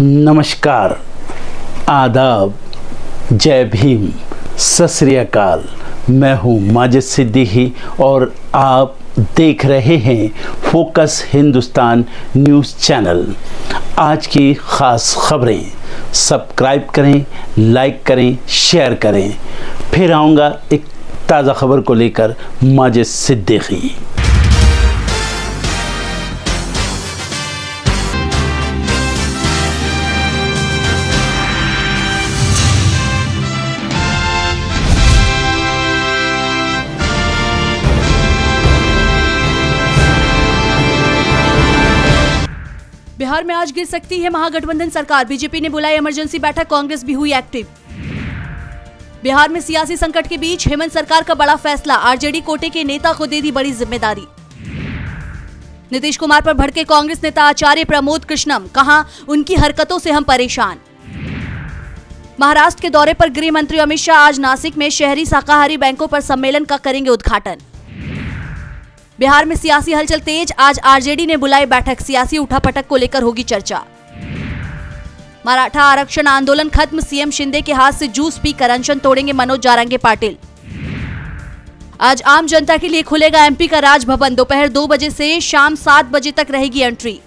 नमस्कार, आदाब, जय भीम, सत श्री अकाल। मैं हूँ माजिद सिद्दीकी और आप देख रहे हैं फोकस हिंदुस्तान न्यूज़ चैनल। आज की ख़ास खबरें सब्सक्राइब करें, लाइक करें, शेयर करें। फिर आऊँगा एक ताज़ा खबर को लेकर माजिद सिद्दीकी। बिहार में आज गिर सकती है महागठबंधन सरकार। बीजेपी ने बुलाई इमरजेंसी बैठक, कांग्रेस भी हुई एक्टिव। बिहार में सियासी संकट के बीच हेमंत सरकार का बड़ा फैसला, आरजेडी कोटे के नेता को दे दी बड़ी जिम्मेदारी। नीतीश कुमार पर भड़के कांग्रेस नेता आचार्य प्रमोद कृष्णम, कहा उनकी हरकतों से हम परेशान। महाराष्ट्र के दौरे पर गृह मंत्री अमित शाह आज नासिक में शहरी शाकाहारी बैंकों पर सम्मेलन का करेंगे उद्घाटन। बिहार में सियासी हलचल तेज, आज आरजेडी ने बुलाई बैठक, सियासी उठापटक को लेकर होगी चर्चा। मराठा आरक्षण आंदोलन खत्म, सीएम शिंदे के हाथ से जूस पीकर अनशन तोड़ेंगे मनोज जारंगे पाटिल। आज आम जनता के लिए खुलेगा एमपी का राजभवन, दोपहर 2 बजे से शाम 7 बजे तक रहेगी एंट्री।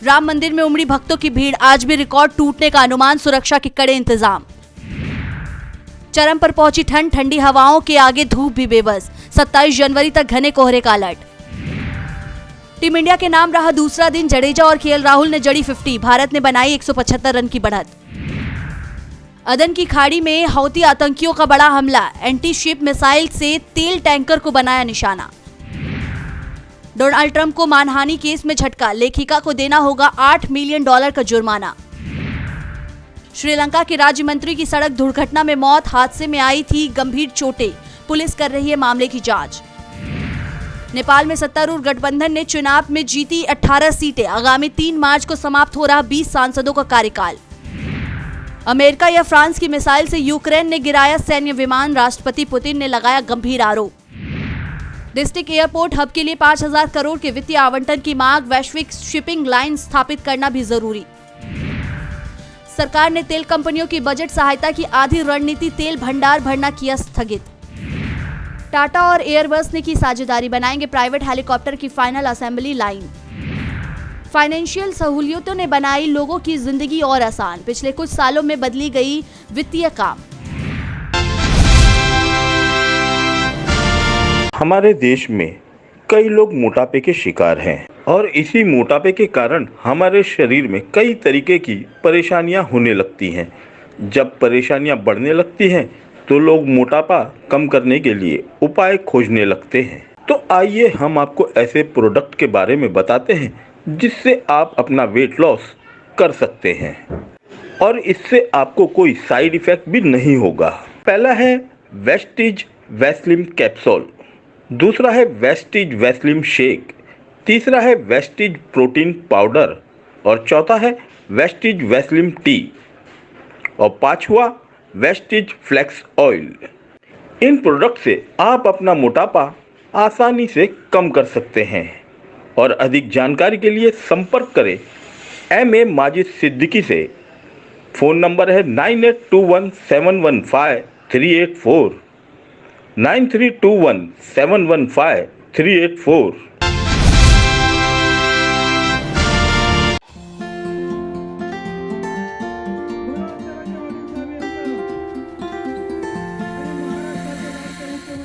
राम मंदिर में उमड़ी भक्तों की भीड़, आज भी रिकॉर्ड टूटने का अनुमान, सुरक्षा के कड़े इंतजाम। चरम पर पहुंची ठंड, ठंडी हवाओं के आगे धूप भी बेबस, 27 जनवरी तक घने कोहरे का अलर्ट। टीम इंडिया के नाम रहा दूसरा दिन, जडेजा और केएल राहुल ने जड़ी 50, भारत ने बनाई 175 रन की बढ़त। अदन की खाड़ी में हौती आतंकियों का बड़ा हमला, एंटी शिप मिसाइल से तेल टैंकर को बनाया निशाना। डोनाल्ड ट्रंप को मानहानि केस में झटका, लेखिका को देना होगा $8 मिलियन का जुर्माना। श्रीलंका के राज्य मंत्री की सड़क दुर्घटना में मौत, हादसे में आई थी गंभीर चोटें, पुलिस कर रही है मामले की जांच। नेपाल में सत्तारूढ़ गठबंधन ने चुनाव में जीती 18 सीटें, आगामी 3 मार्च को समाप्त हो रहा 20 सांसदों का कार्यकाल। अमेरिका या फ्रांस की मिसाइल से यूक्रेन ने गिराया सैन्य विमान, राष्ट्रपति पुतिन ने लगाया गंभीर आरोप। डिस्ट्रिक्ट एयरपोर्ट हब के लिए 5000 करोड़ के वित्तीय आवंटन की मांग, वैश्विक शिपिंग लाइन स्थापित करना भी जरूरी। सरकार ने तेल कंपनियों की बजट सहायता की आधी रणनीति, तेल भंडार भरना किया स्थगित। टाटा और एयरबस ने की साझेदारी, बनाएंगे प्राइवेट हेलीकॉप्टर की फाइनल असेंबली लाइन। फाइनेंशियल सहूलियतों ने बनाई लोगों की जिंदगी और आसान, पिछले कुछ सालों में बदली गई वित्तीय काम। हमारे देश में कई लोग मोटापे के शिकार हैं और इसी मोटापे के कारण हमारे शरीर में कई तरीके की परेशानियां होने लगती हैं। जब परेशानियां बढ़ने लगती हैं तो लोग मोटापा कम करने के लिए उपाय खोजने लगते हैं। तो आइए हम आपको ऐसे प्रोडक्ट के बारे में बताते हैं जिससे आप अपना वेट लॉस कर सकते हैं और इससे आपको कोई साइड इफेक्ट भी नहीं होगा। पहला है वेस्टीज वैस्लिम कैप्सूल, दूसरा है वेस्टीज वैस्लिम शेक, तीसरा है वेस्टीज प्रोटीन पाउडर और चौथा है वेस्टीज वैस्लिम टी और पांचवा वेस्टीज फ्लेक्स ऑयल। इन प्रोडक्ट से आप अपना मोटापा आसानी से कम कर सकते हैं और अधिक जानकारी के लिए संपर्क करें MA माजिद सिद्दीकी से। फ़ोन नंबर है 9821715384, 9321715384।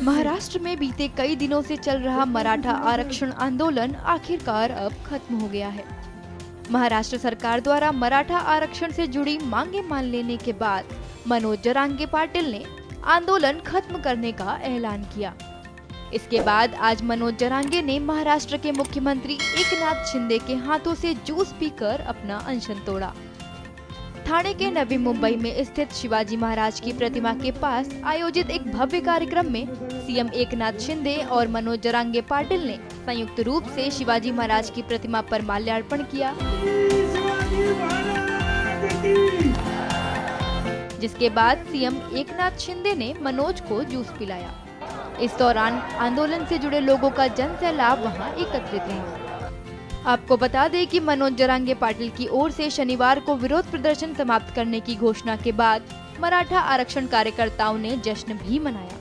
महाराष्ट्र में बीते कई दिनों से चल रहा मराठा आरक्षण आंदोलन आखिरकार अब खत्म हो गया है। महाराष्ट्र सरकार द्वारा मराठा आरक्षण से जुड़ी मांगे मान लेने के बाद मनोज जारंगे पाटिल ने आंदोलन खत्म करने का ऐलान किया। इसके बाद आज मनोज जारंगे ने महाराष्ट्र के मुख्यमंत्री एकनाथ शिंदे के हाथों से जूस पीकर अपना अनशन तोड़ा। ठाणे के नवी मुंबई में स्थित शिवाजी महाराज की प्रतिमा के पास आयोजित एक भव्य कार्यक्रम में सीएम एकनाथ शिंदे और मनोज जारंगे पाटिल ने संयुक्त रूप से शिवाजी महाराज की प्रतिमा पर माल्यार्पण किया, जिसके बाद सीएम एकनाथ शिंदे ने मनोज को जूस पिलाया। इस दौरान आंदोलन से जुड़े लोगों का जनसैलाब वहां एकत्रित हुआ। आपको बता दें कि मनोज जरांगे पाटिल की ओर से शनिवार को विरोध प्रदर्शन समाप्त करने की घोषणा के बाद मराठा आरक्षण कार्यकर्ताओं ने जश्न भी मनाया।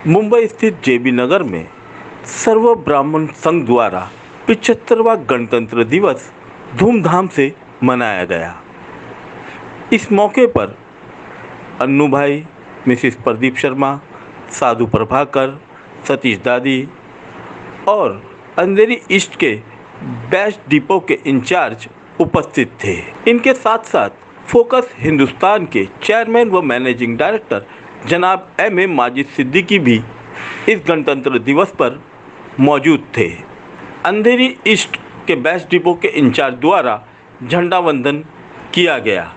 मुंबई स्थित जेबी नगर में सर्व ब्राह्मण संघ द्वारा 75वां गणतंत्र दिवस धूमधाम से मनाया गया। इस मौके पर अन्नू भाई, मिसिस प्रदीप शर्मा, साधु प्रभाकर, सतीश दादी और अंधेरी ईस्ट के बेस्ट डिपो के इंचार्ज उपस्थित थे। इनके साथ साथ फोकस हिंदुस्तान के चेयरमैन व मैनेजिंग डायरेक्टर जनाब M.A. माजिद सिद्दीकी भी इस गणतंत्र दिवस पर मौजूद थे। अंधेरी ईस्ट के बेस्ट डिपो के इंचार्ज द्वारा झंडा वंदन किया गया।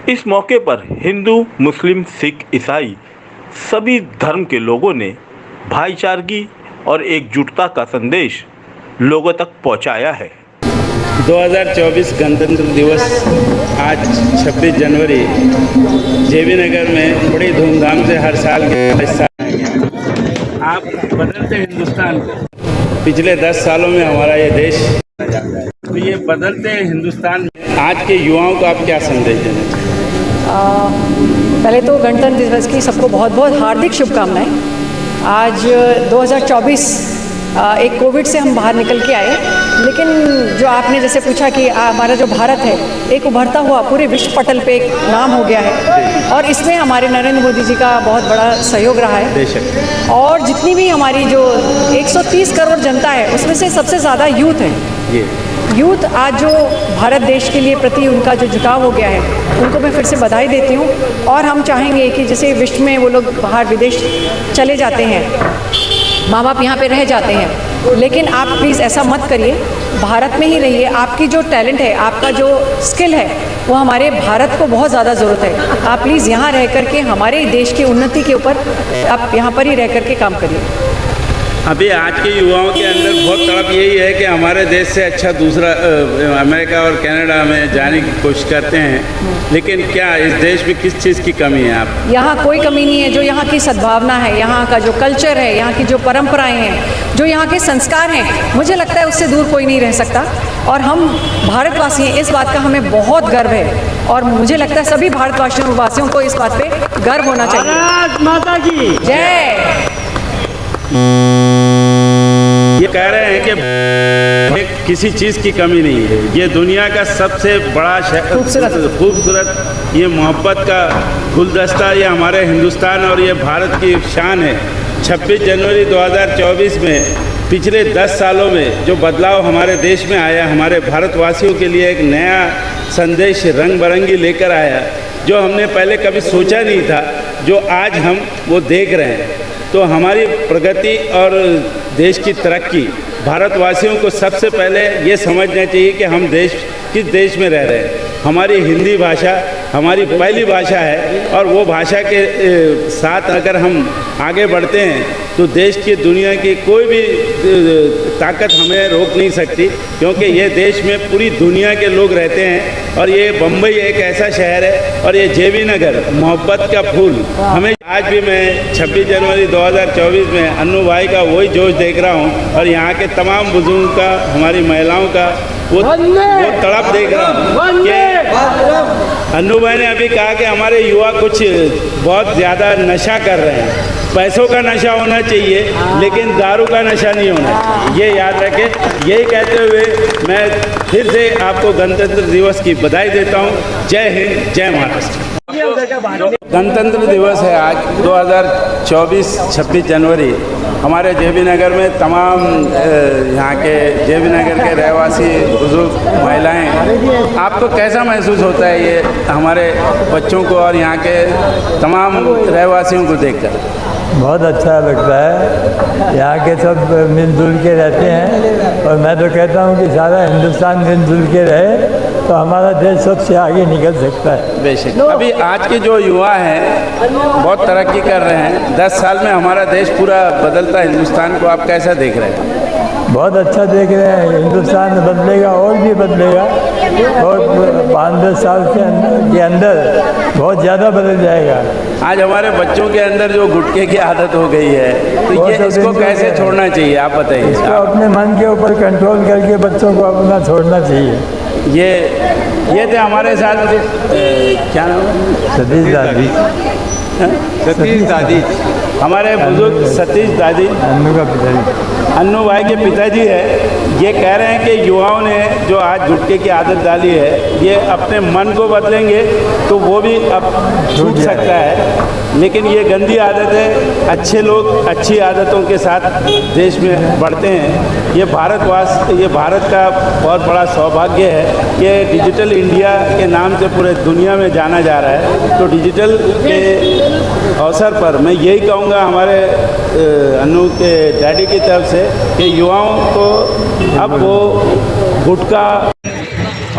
इस मौके पर हिंदू, मुस्लिम, सिख, ईसाई सभी धर्म के लोगों ने भाईचारगी और एकजुटता का संदेश लोगों तक पहुंचाया है। 2024 गणतंत्र दिवस आज 26 जनवरी जेबी नगर में बड़ी धूमधाम से हर साल के हिस्सा आप बदलते हिंदुस्तान पिछले 10 सालों में हमारा ये देश, तो ये बदलते हिंदुस्तान में आज के युवाओं को आप क्या संदेश देना चाहिए? पहले तो गणतंत्र दिवस की सबको बहुत बहुत हार्दिक शुभकामनाएं। आज 2024 एक कोविड से हम बाहर निकल के आए, लेकिन जो आपने जैसे पूछा कि हमारा जो भारत है एक उभरता हुआ पूरे विश्व पटल पे एक नाम हो गया है, और इसमें हमारे नरेंद्र मोदी जी का बहुत बड़ा सहयोग रहा है। और जितनी भी हमारी जो 130 करोड़ जनता है उसमें से सबसे ज़्यादा यूथ है। यूथ आज जो भारत देश के लिए प्रति उनका जो झुकाव हो गया है, उनको मैं फिर से बधाई देती हूँ। और हम चाहेंगे कि जैसे विश्व में वो लोग बाहर विदेश चले जाते हैं, माँ बाप यहाँ पे रह जाते हैं, लेकिन आप प्लीज़ ऐसा मत करिए, भारत में ही रहिए। आपकी जो टैलेंट है, आपका जो स्किल है, वो हमारे भारत को बहुत ज़्यादा ज़रूरत है। आप प्लीज़ यहाँ रह करके हमारे देश की उन्नति के ऊपर आप यहाँ पर ही रह करके काम करिए। अभी आज के युवाओं के अंदर बहुत तड़प यही है कि हमारे देश से अच्छा दूसरा अमेरिका और कनाडा में जाने की कोशिश करते हैं, लेकिन क्या इस देश में किस चीज़ की कमी है? आप यहाँ कोई कमी नहीं है। जो यहाँ की सद्भावना है, यहाँ का जो कल्चर है, यहाँ की जो परंपराएं हैं, जो यहाँ के संस्कार हैं, मुझे लगता है उससे दूर कोई नहीं रह सकता। और हम भारतवासी हैं, इस बात का हमें बहुत गर्व है, और मुझे लगता है सभी भारतवासियों को इस बात पे गर्व होना चाहिए। भारत माता की जय। ये कह रहे हैं कि किसी चीज़ की कमी नहीं है। ये दुनिया का सबसे बड़ा खूबसूरत ये मोहब्बत का गुलदस्ता ये हमारे हिंदुस्तान और ये भारत की शान है। 26 जनवरी 2024 में पिछले 10 सालों में जो बदलाव हमारे देश में आया, हमारे भारतवासियों के लिए एक नया संदेश रंग बिरंगी लेकर आया, जो हमने पहले कभी सोचा नहीं था, जो आज हम वो देख रहे हैं। तो हमारी प्रगति और देश की तरक्की, भारतवासियों को सबसे पहले ये समझना चाहिए कि हम किस देश में रह रहे हैं। हमारी हिंदी भाषा हमारी पहली भाषा है, और वो भाषा के साथ अगर हम आगे बढ़ते हैं तो देश की दुनिया की कोई भी ताकत हमें रोक नहीं सकती, क्योंकि ये देश में पूरी दुनिया के लोग रहते हैं। और ये बम्बई एक ऐसा शहर है, और ये जेबी नगर मोहब्बत का फूल। हमें आज भी मैं 26 जनवरी 2024 में अन्नू भाई का वही जोश देख रहा हूँ, और यहाँ के तमाम बुजुर्गों का, हमारी महिलाओं का वो तड़प देख रहा हूँ कि अन्नू भाई ने अभी कहा कि हमारे युवा कुछ बहुत ज़्यादा नशा कर रहे हैं। पैसों का नशा होना चाहिए लेकिन दारू का नशा नहीं होना चाहिए, ये याद रखें। यही कहते हुए मैं फिर से आपको गणतंत्र दिवस की बधाई देता हूँ। जय हिंद, जय महाराष्ट्र। गणतंत्र दिवस है आज 2024-26 जनवरी। हमारे जेबी नगर में तमाम यहाँ के जेबी नगर के रहवासी बुजुर्ग महिलाएं, आपको कैसा महसूस होता है ये हमारे बच्चों को और यहाँ के तमाम रहवासियों को देखकर? बहुत अच्छा लगता है, यहाँ के सब मिलजुल के रहते हैं और मैं तो कहता हूँ कि सारा हिंदुस्तान मिलजुल के रहे तो हमारा देश सबसे आगे निकल सकता है। बेशक अभी आज के जो युवा हैं बहुत तरक्की कर रहे हैं। 10 साल में हमारा देश पूरा बदलता हिंदुस्तान को आप कैसा देख रहे हैं? बहुत अच्छा देख रहे हैं, हिंदुस्तान बदलेगा और भी बदलेगा और 5-10 साल के अंदर बहुत ज़्यादा बदल जाएगा। आज हमारे बच्चों के अंदर जो गुटखे की आदत हो गई है तो ये इसको कैसे छोड़ना चाहिए, आप बताइए। इसको अपने मन के ऊपर कंट्रोल करके बच्चों को अपना छोड़ना चाहिए। ये थे हमारे साथ क्या नाम है? सतीश दादी। सतीश दादी, हमारे बुजुर्ग सतीश दादी अन्नू का पिताजी, अन्नू भाई के पिताजी है। ये कह रहे हैं कि युवाओं ने जो आज गुटखे की आदत डाली है ये अपने मन को बदलेंगे तो वो भी अब छूट सकता है, लेकिन ये गंदी आदत है। अच्छे लोग अच्छी आदतों के साथ देश में बढ़ते हैं। ये भारत का बहुत बड़ा सौभाग्य है कि डिजिटल इंडिया के नाम से पूरे दुनिया में जाना जा रहा है। तो डिजिटल के अवसर पर मैं यही कहूँगा हमारे अन्नू के डैडी की तरफ से कि युवाओं को अब वो गुटखा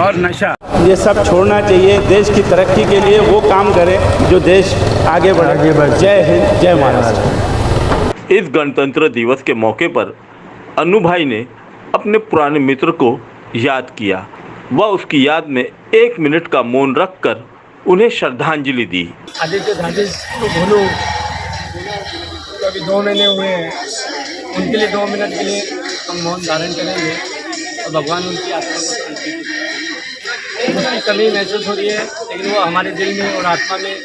और नशा ये सब छोड़ना चाहिए। देश की तरक्की के लिए वो काम करें जो देश आगे बढ़े। जय हिंद, जय महाराष्ट्र। इस गणतंत्र दिवस के मौके पर अन्नू भाई ने अपने पुराने मित्र को याद किया। वह उसकी याद में 1 मिनट का मौन रखकर उन्हें श्रद्धांजलि दी। आदित्य गांधी को भूलूं तो अभी 2 महीने हुए हैं, उनके लिए 2 मिनट के लिए हम मौन धारण करेंगे और भगवान उनकी आत्मा को शांति दें। उसकी कमी महसूस हो रही है लेकिन वो हमारे दिल में और आत्मा में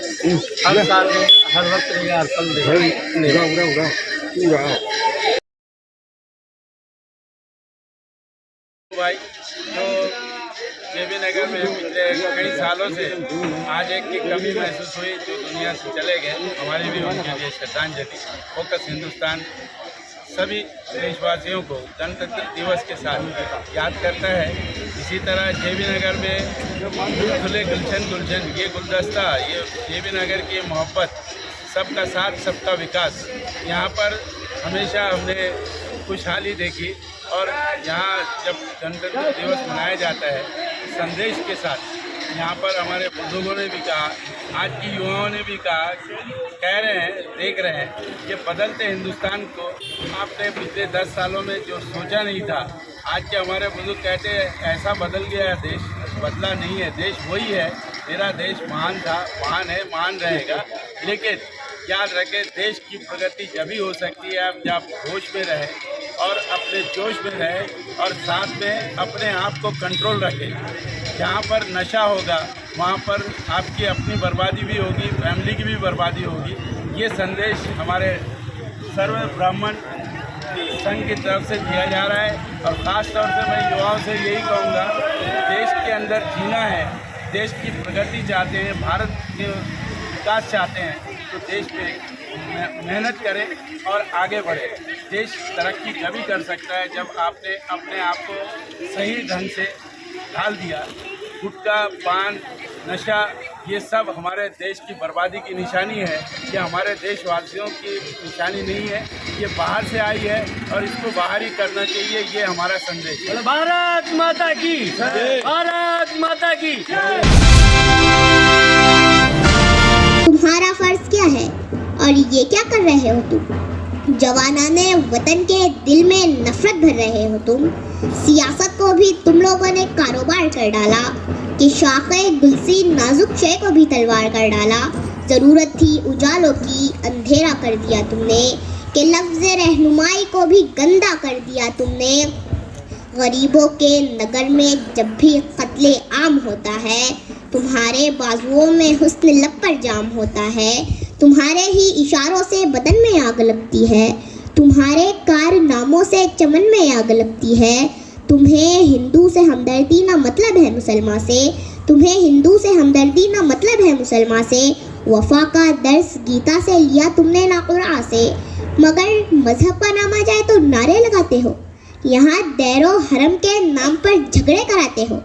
हर साल में हर वक्त रहेगा, हर पल रहेगा। भाई जो जेबी नगर में पिछले कई सालों से आज एक की कमी महसूस हुई जो दुनिया से चले गए, हमारी भी उनके लिए श्रद्धांजलि। फोकस हिंदुस्तान सभी देशवासियों को गणतंत्र दिवस के साथ याद करता है। इसी तरह जेबी नगर में खुले गुलशन ये गुलदस्ता, ये जेबी नगर की मोहब्बत, सबका साथ सबका विकास, यहाँ पर हमेशा हमने खुशहाली देखी। और यहाँ जब गणतंत्र दिवस मनाया जाता है संदेश के साथ, यहाँ पर हमारे बुजुर्गों ने भी कहा, आज की युवाओं ने भी कहा, कह रहे हैं, देख रहे हैं कि बदलते हिंदुस्तान को आपने पिछले 10 सालों में जो सोचा नहीं था, आज के हमारे बुजुर्ग कहते हैं ऐसा बदल गया है देश। बदला नहीं है, देश वही है। मेरा देश महान था, महान है, महान रहेगा। लेकिन याद रखें देश की प्रगति जब ही हो सकती है आप जब होश में रहे और अपने जोश में रहे और साथ में अपने आप को कंट्रोल रखें। जहाँ पर नशा होगा वहाँ पर आपकी अपनी बर्बादी भी होगी, फैमिली की भी बर्बादी होगी। ये संदेश हमारे सर्व ब्राह्मण संघ की तरफ से दिया जा रहा है। और ख़ास तौर से मैं युवाओं से यही कहूँगा, देश के अंदर जीना है, देश की प्रगति चाहते हैं, भारत के विकास चाहते हैं तो देश में मेहनत करें और आगे बढ़े। देश तरक्की तभी कर सकता है जब आपने अपने आप को सही ढंग से ढाल दिया। गुटखा, पान, नशा ये सब हमारे देश की बर्बादी की निशानी है। ये हमारे देशवासियों की निशानी नहीं है, ये बाहर से आई है और इसको बाहर ही करना चाहिए। ये हमारा संदेश है। भारत माता की, भारत माता की। तुम्हारा फर्ज क्या है और ये क्या कर रहे हो तुम? जवानाने वतन के दिल में नफरत भर रहे हो तुम। सियासत को भी तुम लोगों ने कारोबार कर डाला कि शाखे गुलसी नाजुक शय को भी तलवार कर डाला। ज़रूरत थी उजालों की, अंधेरा कर दिया तुमने, कि लफ्ज़ रहनुमाई को भी गंदा कर दिया तुमने। गरीबों के नगर में जब भी कत्ले आम होता है तुम्हारे बाजुओं में हुस्न लब पर जाम होता है, तुम्हारे ही इशारों से बदन में आग लगती है, तुम्हारे कारनामों से चमन में आग लगती है। तुम्हें हिंदू से हमदर्दी ना मतलब है मुसलमान से, तुम्हें हिंदू से हमदर्दी ना मतलब है मुसलमान से। वफा का दर्स गीता से लिया तुमने ना कुरान से, मगर मजहब का नाम आ जाए तो नारे लगाते हो। यहाँ दैरो हरम के नाम पर झगड़े कराते हो।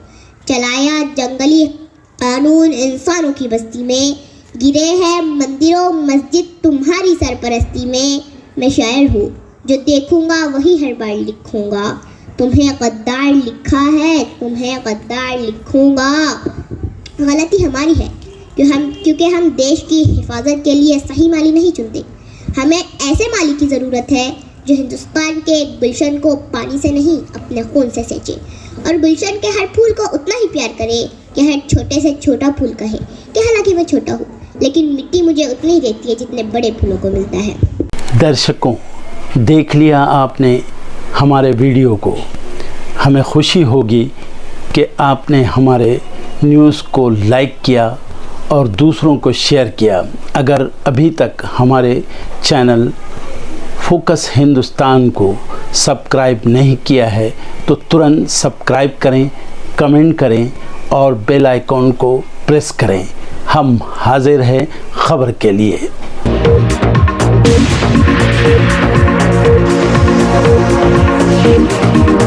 चलाया जंगली कानून इंसानों की बस्ती में, गिरे हैं मंदिरों मस्जिद तुम्हारी सरपरस्ती में। मैं शायर हूँ जो देखूंगा वही हर बार लिखूंगा, तुम्हें गद्दार लिखा है तुम्हें गद्दार लिखूंगा। गलती हमारी है क्योंकि हम देश की हिफाजत के लिए सही माली नहीं चुनते। हमें ऐसे माली की ज़रूरत है जो हिंदुस्तान के गुलशन को पानी से नहीं अपने खून से सींचे, और गुलशन के हर फूल को उतना ही प्यार करे कि हर छोटे से छोटा फूल कहे कि हालांकि मैं छोटा हूँ लेकिन मिट्टी मुझे उतनी ही देती है जितने बड़े फूलों को मिलता है। दर्शकों, देख लिया आपने हमारे वीडियो को। हमें खुशी होगी कि आपने हमारे न्यूज़ को लाइक किया और दूसरों को शेयर किया। अगर अभी तक हमारे चैनल फोकस हिंदुस्तान को सब्सक्राइब नहीं किया है तो तुरंत सब्सक्राइब करें, कमेंट करें और बेल आइकॉन को प्रेस करें। हम हाजिर हैं खबर के लिए। Thank you.